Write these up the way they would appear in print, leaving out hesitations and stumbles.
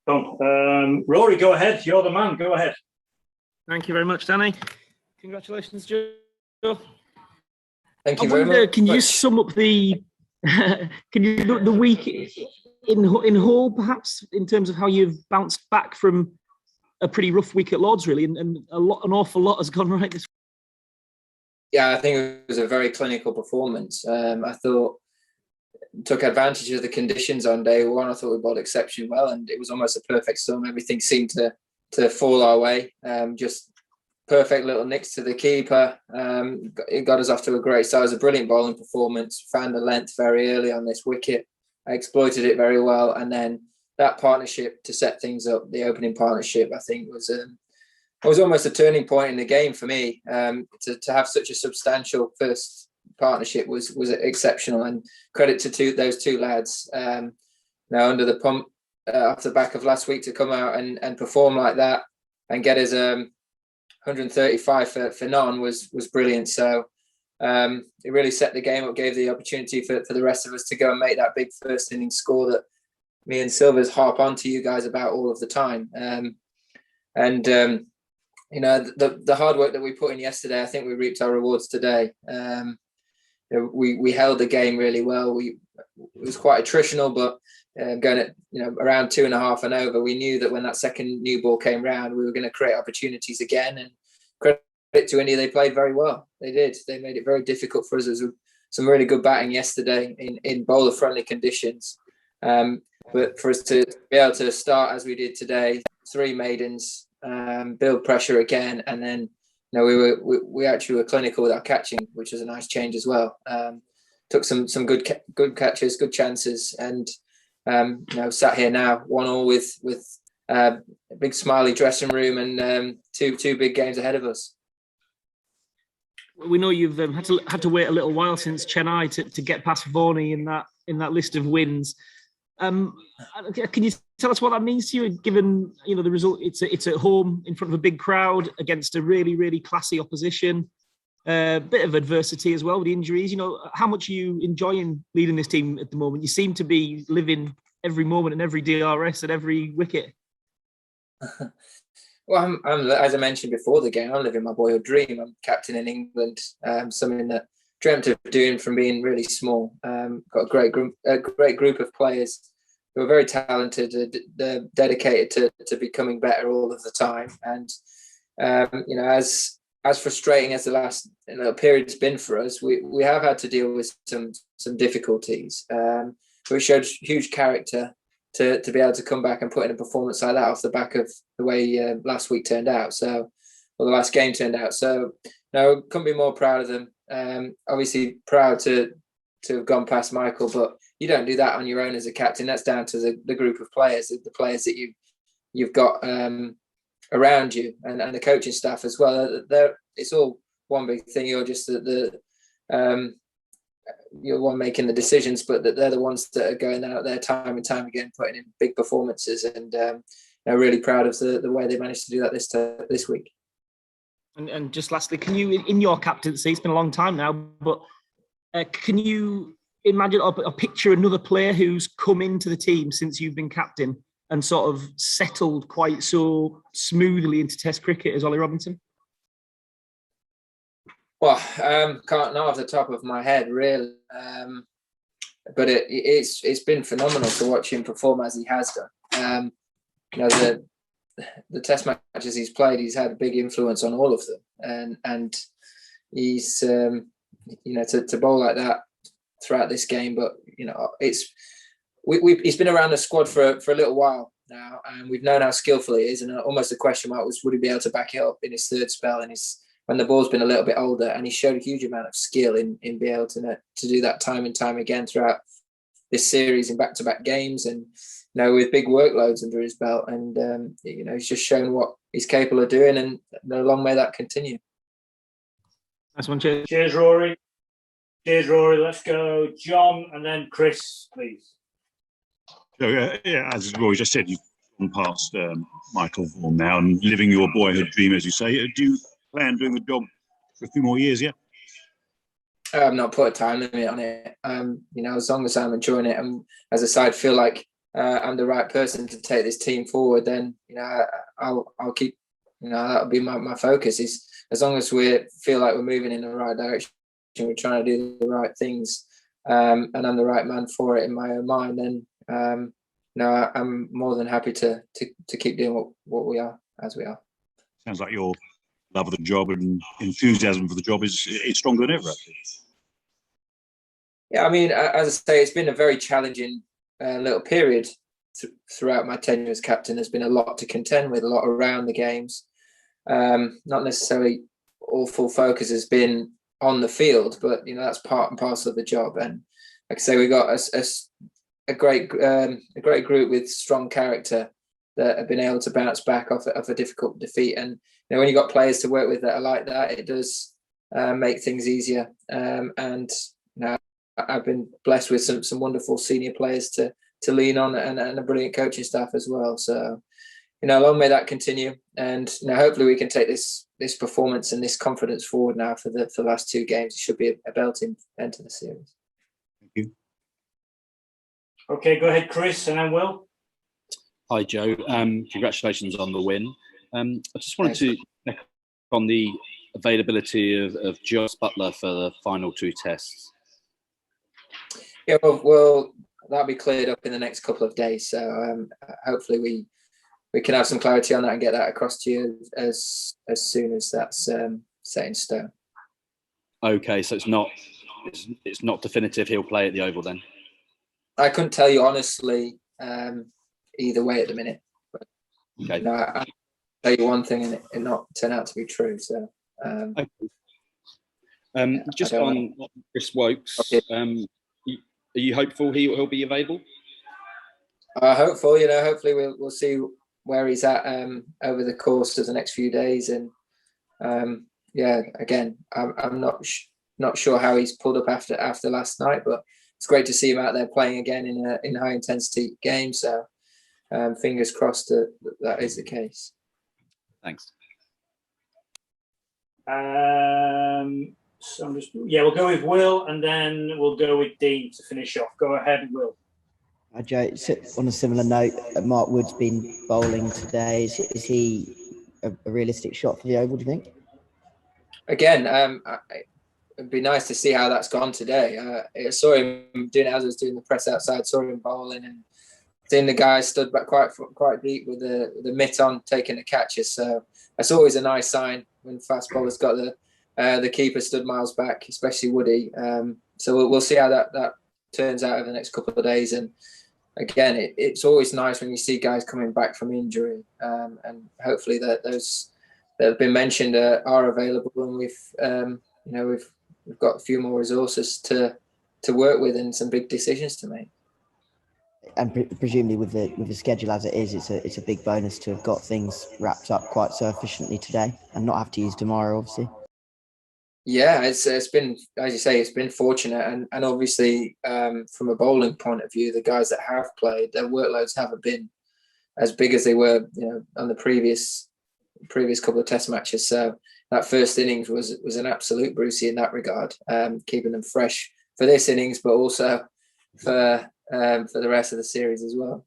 Rory, go ahead. You're the man. Go ahead. Thank you very much, Danny. Congratulations, Joe. Thank you very much. Can you sum up the the week in whole, perhaps, in terms of how you've bounced back from a pretty rough week at Lords, really, and an awful lot has gone right this week? Yeah, I think it was a very clinical performance. I thought took advantage of the conditions on day one. I thought we bowled exceptionally well, and it was almost a perfect storm. Everything seemed to fall our way. Just perfect little nicks to the keeper. It got us off to a great start. It was a brilliant bowling performance. Found the length very early on this wicket. I exploited it very well, and then that partnership to set things up, the opening partnership, I think was almost a turning point in the game for me. To have such a substantial first partnership was exceptional, and credit to those two lads. Now under the pump off the back of last week, to come out and perform like that and get us 135 for none was brilliant. So it really set the game up, gave the opportunity for the rest of us to go and make that big first innings score that me and Silvers harp on to you guys about all of the time. You know, the hard work that we put in yesterday, I think we reaped our rewards today. We held the game really well. It was quite attritional, but going at around 2.5 and over, we knew that when that second new ball came round, we were going to create opportunities again. And credit to India, they played very well. They did. They made it very difficult for us. There was some really good batting yesterday in bowler-friendly conditions. But for us to be able to start as we did today, 3 maidens, build pressure again, and then we actually were clinical with our catching, which was a nice change as well. Took some good catches, good chances, and sat here now 1-1 with a big smiley dressing room and two big games ahead of us. We know you've had to wait a little while since Chennai to get past Vaughan in that list of wins. Can you tell us what that means to you, given the result? It's at home in front of a big crowd against a really, really classy opposition. Bit of adversity as well with the injuries. How much are you enjoying leading this team at the moment? You seem to be living every moment and every DRS and every wicket. Well, I'm as I mentioned before the game, I'm living my boyhood dream. I'm captain in England, something that dreamt of doing from being really small. Got a great group of players who are very talented. They're dedicated to becoming better all of the time. And as frustrating as the last period's been for us, we have had to deal with some difficulties. But it showed huge character to be able to come back and put in a performance like that off the back of the way last week turned out. Or the last game turned out. So no, couldn't be more proud of them. Obviously proud to have gone past Michael, but you don't do that on your own as a captain. That's down to the group of players, the players that you've got around you, and the coaching staff as well. It's all one big thing. You're just you're one making the decisions, but that they're the ones that are going out there time and time again, putting in big performances, and really proud of the way they managed to do that this week. And just lastly, can you, in your captaincy, it's been a long time now, but can you imagine or picture another player who's come into the team since you've been captain and sort of settled quite so smoothly into Test cricket as Ollie Robinson? Well, can't know off the top of my head, really. But it's been phenomenal to watch him perform as he has done. The Test matches he's played, he's had a big influence on all of them, and he's to bowl like that throughout this game. But he's been around the squad for a little while now, and we've known how skillful he is. And almost the question mark was, would he be able to back it up in his third spell and when the ball's been a little bit older? And he showed a huge amount of skill in being able to do that time and time again throughout this series in back-to-back games, and with big workloads under his belt. And he's just shown what he's capable of doing, and long may that continue. Nice one, cheers. Cheers, Rory. Let's go John and then Chris, please. So, as Rory just said, you've gone past Michael Vaughan now and living your boyhood dream, as you say. Do you plan doing the job for a few more years yet? I've not put a time limit on it. As long as I'm enjoying it, and as a side feel like I'm the right person to take this team forward, then I'll keep, that'll be my focus. Is as long as we feel like we're moving in the right direction, we're trying to do the right things, and I'm the right man for it in my own mind, then I'm more than happy to keep doing what we are as we are. Sounds like your love of the job and enthusiasm for the job is stronger than ever, actually. Yeah, I mean, as I say, it's been a very challenging little period throughout my tenure as captain. There's been a lot to contend with, a lot around the games. Not necessarily all full focus has been on the field, but that's part and parcel of the job. And like I say, we got a great group with strong character that have been able to bounce back off a difficult defeat. And when you got players to work with that are like that, it does make things easier. And I've been blessed with some wonderful senior players to lean on, and a brilliant coaching staff as well. So, long may that continue. And hopefully we can take this performance and this confidence forward now for the last 2 games. It should be a belting end to the series. Thank you. Okay, go ahead, Chris, and then Will. Hi, Joe. Congratulations on the win. I just wanted to check on the availability of Joss Butler for the final 2 tests. Yeah, well, that'll be cleared up in the next couple of days. So hopefully we can have some clarity on that and get that across to you as soon as that's set in stone. Okay, so it's not definitive he'll play at the Oval then? I couldn't tell you honestly either way at the minute. But, okay. I'll tell you one thing and it not turn out to be true. So okay. Just on Chris Wokes, are you hopeful he'll be available? Hopeful, hopefully we'll see where he's at over the course of the next few days. And again, I'm not sure how he's pulled up after last night, but it's great to see him out there playing again in a high intensity game. So fingers crossed that is the case. Thanks. So we'll go with Will, and then we'll go with Dean to finish off. Go ahead, Will. Hi, Joe. On a similar note, Mark Wood's been bowling today. Is he a realistic shot for the Oval, do you think? Again, it'd be nice to see how that's gone today. I saw him doing it as I was doing the press outside, saw him bowling, and seeing the guy stood back quite deep with the mitt on, taking the catches. So that's always a nice sign when fast bowlers got the keeper stood miles back, especially Woody. So we'll see how that turns out over the next couple of days. And again, it's always nice when you see guys coming back from injury, and hopefully those that have been mentioned are available, and we've got a few more resources to work with and some big decisions to make. And presumably with the schedule as it is, it's a big bonus to have got things wrapped up quite so efficiently today and not have to use tomorrow, obviously. Yeah, it's been, as you say, it's been fortunate, and obviously from a bowling point of view, the guys that have played, their workloads haven't been as big as they were, on the previous couple of Test matches. So that first innings was an absolute Brucey in that regard, keeping them fresh for this innings, but also for the rest of the series as well.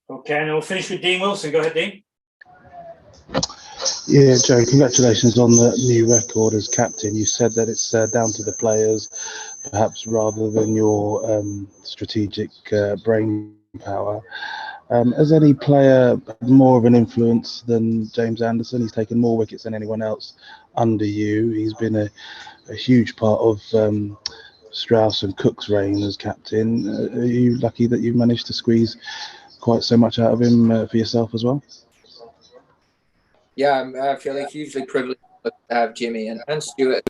Okay, and we'll finish with Dean Wilson. Go ahead, Dean. Yeah, Joe, congratulations on the new record as captain. You said that it's down to the players, perhaps rather than your strategic brain power. Has any player had more of an influence than James Anderson? He's taken more wickets than anyone else under you. He's been a huge part of Strauss and Cook's reign as captain. Are you lucky that you've managed to squeeze quite so much out of him for yourself as well? Yeah, I feel hugely privileged to have Jimmy and Stuart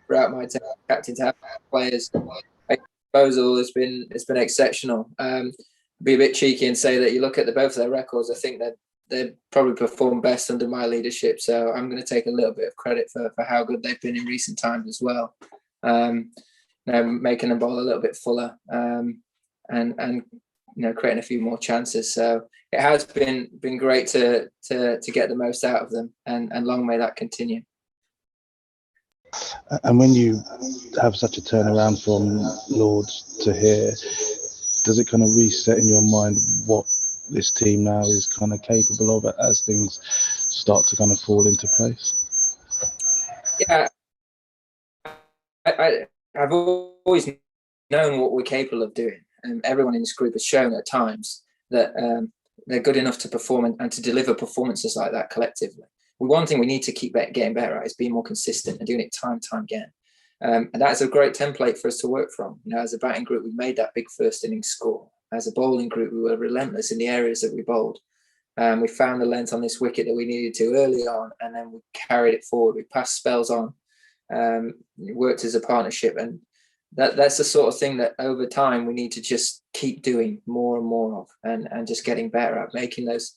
throughout my time captain, to have players at disposal. It's been exceptional. Be a bit cheeky and say that you look at both of their records, I think that they probably performed best under my leadership. So I'm going to take a little bit of credit for how good they've been in recent times as well. Making the ball a little bit fuller, and creating a few more chances. So it has been great to get the most out of them, and long may that continue. And when you have such a turnaround from Lords to here, does it kind of reset in your mind what this team now is kind of capable of as things start to kind of fall into place? Yeah, I've always known what we're capable of doing, and everyone in this group has shown at times that they're good enough to perform and to deliver performances like that collectively. One thing we need to keep getting better at is being more consistent and doing it time again. And that's a great template for us to work from. You know, as a batting group, we made that big first innings score. As a bowling group, we were relentless in the areas that we bowled. We found the length on this wicket that we needed to early on, and then we carried it forward. We passed spells on, worked as a partnership, and that's the sort of thing that over time we need to just keep doing more and more of, and just getting better at making those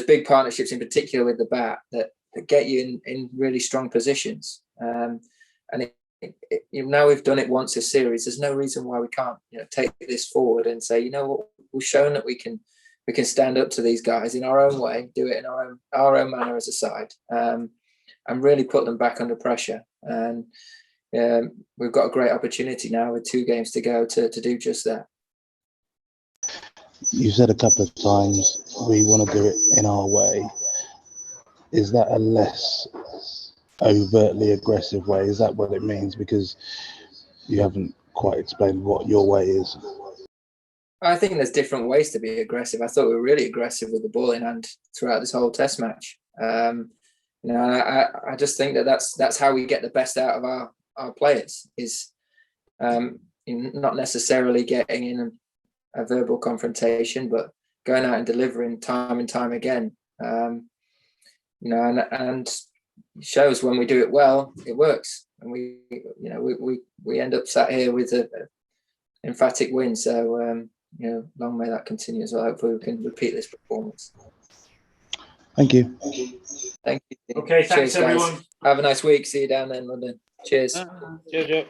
big partnerships, in particular with the bat, that get you in really strong positions. Now we've done it once a series, there's no reason why we can't, take this forward and say, what, we've shown that we can stand up to these guys in our own way, do it in our own manner as a side, and really put them back under pressure. And we've got a great opportunity now with 2 games to go to do just that. You said a couple of times we want to do it in our way. Is that a less overtly aggressive way? Is that what it means? Because you haven't quite explained what your way is. I think there's different ways to be aggressive. I thought we were really aggressive with the ball in hand throughout this whole Test match. I just think that's how we get the best out of our players, is not necessarily getting in a verbal confrontation, but going out and delivering time and time again. And shows when we do it well, it works, and we end up sat here with an emphatic win. So long may that continue as well. Hopefully we can repeat this performance. Thank you. Thank you. Okay, thanks Cheers, guys. everyone. Have a nice week. See you down there in London. Cheers. Cheers, Joe.